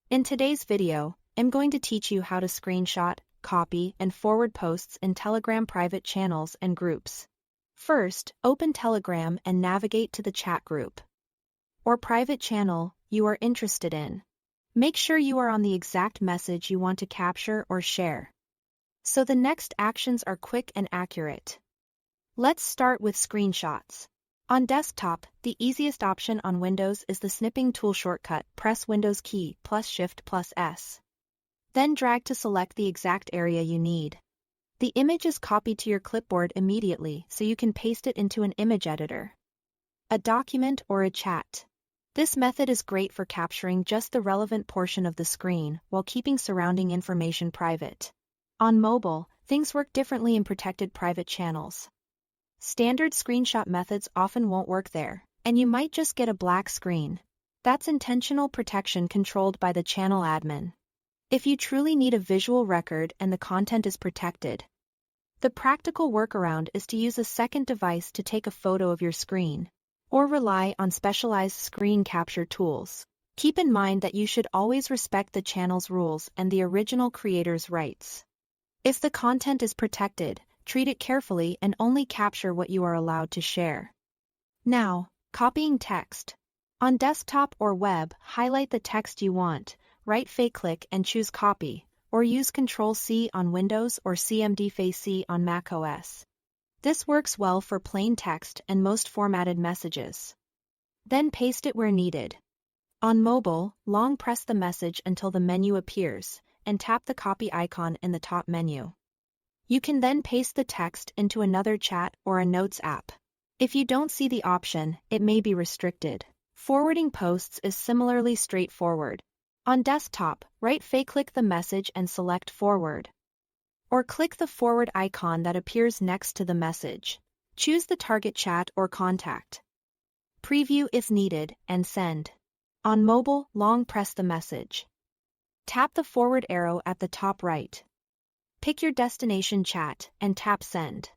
In today's video, I'm going to teach you how to screenshot, copy, and forward posts in Telegram private channels and groups. First, open Telegram and navigate to the chat group or private channel you are interested in. Make sure you are on the exact message you want to capture or share, so the next actions are quick and accurate. Let's start with screenshots. On desktop, the easiest option on Windows is the snipping tool shortcut. Press Windows key plus Shift plus S. Then drag to select the exact area you need. The image is copied to your clipboard immediately, so you can paste it into an image editor, a document, or a chat. This method is great for capturing just the relevant portion of the screen while keeping surrounding information private. On mobile, things work differently in protected private channels. Standard screenshot methods often won't work there, and you might just get a black screen. That's intentional protection controlled by the channel admin. If you truly need a visual record and the content is protected, the practical workaround is to use a second device to take a photo of your screen, or rely on specialized screen capture tools. Keep in mind that you should always respect the channel's rules and the original creator's rights. If the content is protected, treat it carefully and only capture what you are allowed to share. Now, copying text. On desktop or web, highlight the text you want, right-click and choose Copy, or use Ctrl+C on Windows or Cmd+C on macOS. This works well for plain text and most formatted messages. Then paste it where needed. On mobile, long press the message until the menu appears, and tap the copy icon in the top menu. You can then paste the text into another chat or a Notes app. If you don't see the option, it may be restricted. Forwarding posts is similarly straightforward. On desktop, right-click the message and select Forward, or click the forward icon that appears next to the message. Choose the target chat or contact. Preview if needed, and send. On mobile, long press the message. Tap the forward arrow at the top right. Pick your destination chat and tap Send.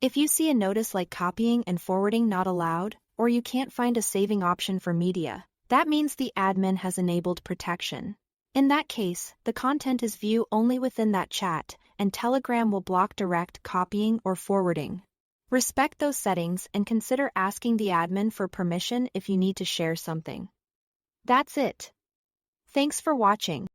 If you see a notice like copying and forwarding not allowed, or you can't find a saving option for media, that means the admin has enabled protection. In that case, the content is viewed only within that chat, and Telegram will block direct copying or forwarding. Respect those settings and consider asking the admin for permission if you need to share something. That's it. Thanks for watching.